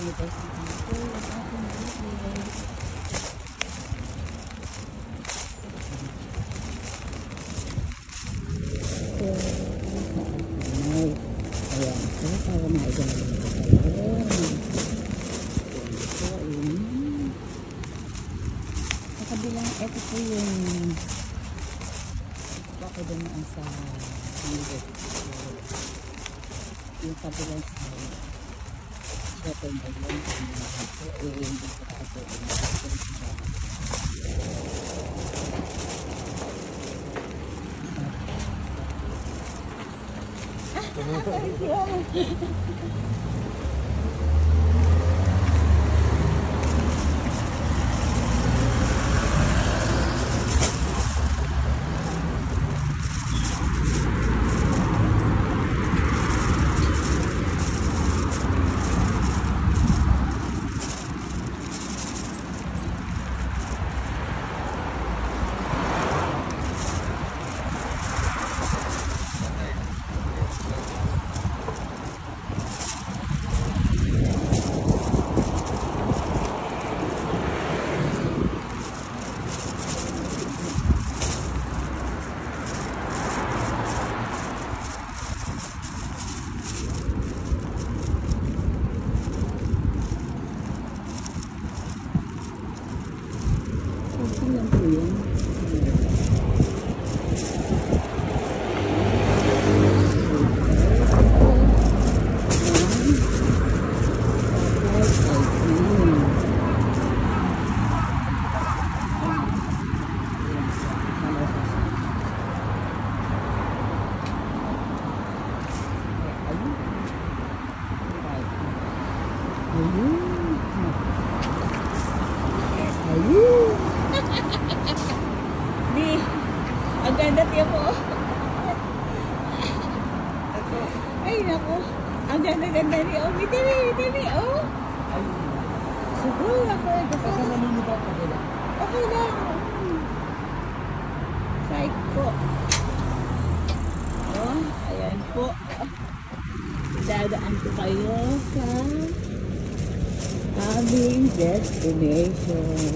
Ito yung aking bibig. Ayan. So, para maigaling ko kayo. Sa kabilang, ito po yung ako doon sa music. Yung kabilang side. So, ito yung bayan. So, hindi ko ako ang ganda tiyo po. Ay naku, ang ganda-ganda ni Omi. Dili, oh. Siguro ako, kasi naninigaw ka nila. Okay lang. Psycho. Oh, ayan po. Dadaan ko kayo sa aming destination.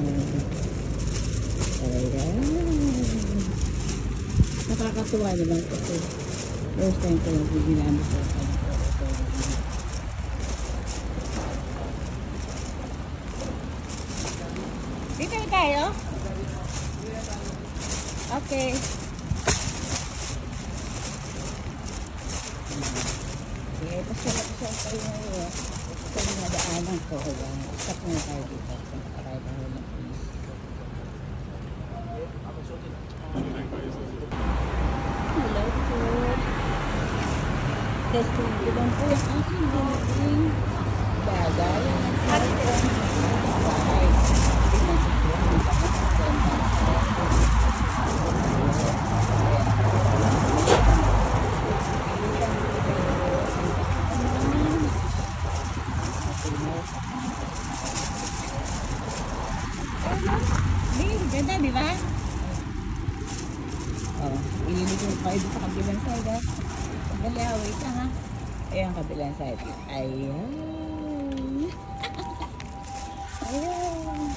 Ayan. Nakakatuwa naman kasi first time ko lang ginamit ko. Dito na tayo? Okay. Okay, pasyalan tayo ngayon. Ito yung nadaanan ko. Stop na tayo dito. Para tayo ng police. Hello po. Testing ko lang po yung aking building. Bagay. Bahay. Tingnan ko po. Ganda, di ba? Oh, ilinig ko kayo sa kabilang side, ha? Dali, wait lang, ha? Ayan, kabilang side. Ayan. Ayan.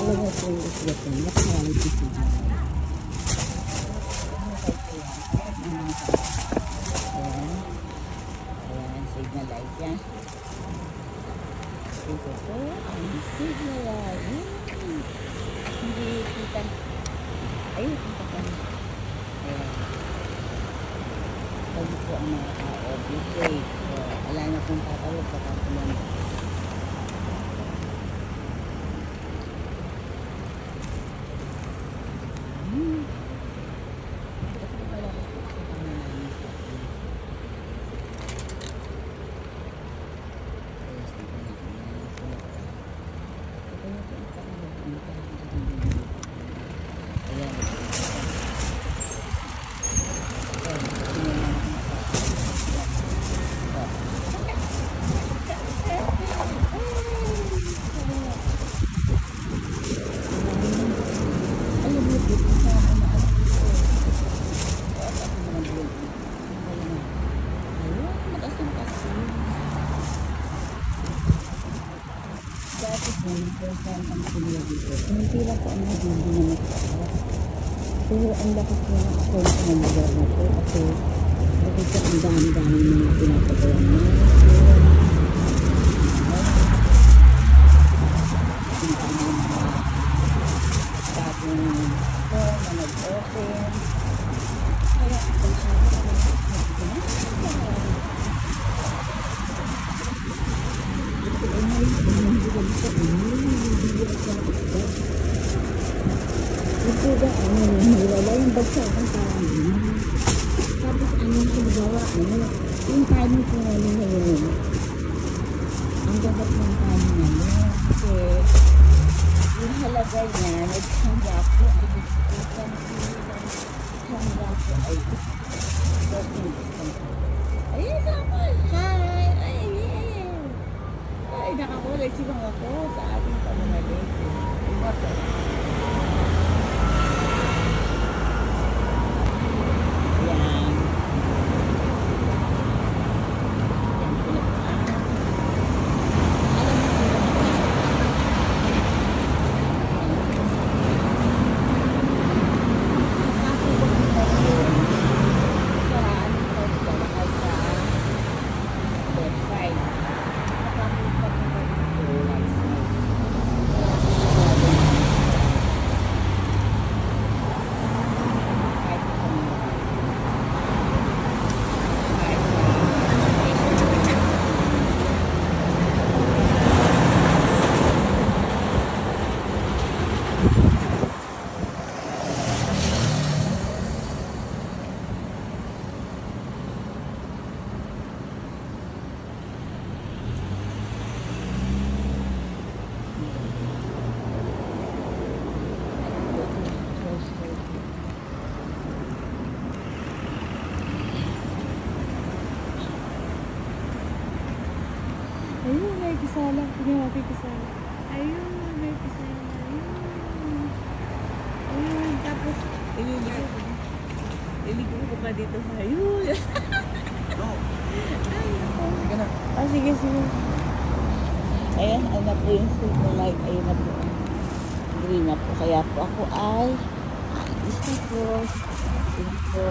Alam mo po yung isla ko. Nakarami ko siya. Ayan, signal light yan. Ito po, ang signal light. Hindi kita. Ayun, kita ka. Ayan. Pwede po ang mga tao. Okay. Wala na pong tatawag sa kapulan. Yung first time ang pinila dito. Pinipila ko ang hindi na nakakasarap. Pero ang lakas ko na ako ng lugar na to kasi bakit ang dami-dami mga pinapagawa na. Nag-open. Kaya ito siya. Ito ba wala yung bagsak ang parang tapos yung sigawa yung timing ko ngayon ang dapat ng timing ngayon kasi yung halaga niya nagsamla ko ay ayun sama hi ay nakakulay silang ako sa ating pamamalit ayun, may kisala. Tingnan natin kisala. Ayun, may kisala. Ayun. Ayun, tapos, iligo ko pa dito sa ayun. No. Ay, ako. Sige na. Ah, sige, sige. Ayan, ay na po yung signal light. Ayun na po. Green na po. Kaya po ako ay alis na po. Ayun po.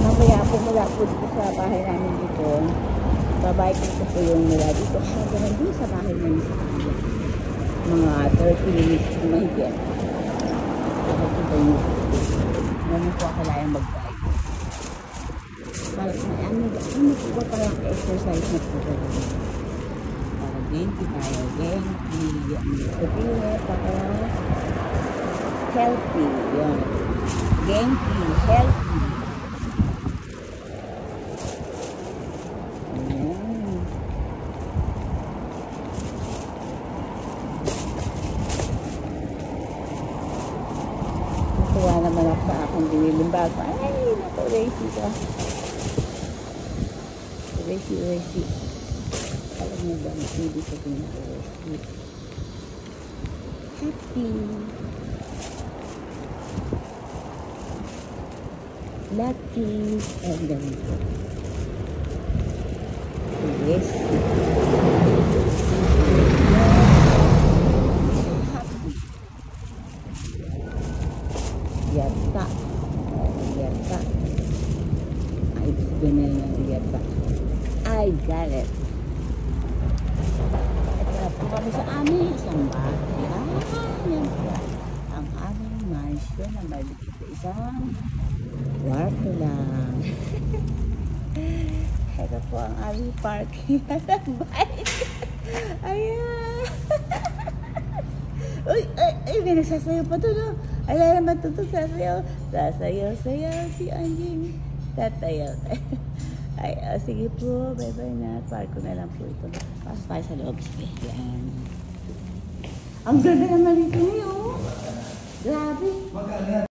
Mamaya po mula po dito sa bahay namin dito. Babay ko po yung mula dito. Hanggang dun sa bahay namin sa kanila. Mga 30 minutes po mahigit. Bakit ito yung namin po ako layang mag-bike. Ano po ba parang exercise na po ba? Para genki tayo. Genki. Sabihin para healthy. Yun. Genki. Healthy. Natuwa naman ako sa aking binilimbag. Ay, naku, Racy ka. Racy. Alam mo ba, hindi ko pinaka-Racy. Happy. Lucky. And then, yes. Yata. Yata. Ay, ganyan lang yata. I got it. At po kami sa aming isang bahay. Yan po. Ang aming mansion na maliit sa isang kwarto lang. Ito po ang aming parking ng bike. Ayan. Uy, may nagsasayaw pa doon, no? Ala naman ito sasayaw. Sasayaw si anjing. Tatayaw. Ay, sige po. Bye-bye na. Park ko na lang po ito. Pasok tayo sa loob. Sige, yan. Ang ganda naman ito, oh. Grabe.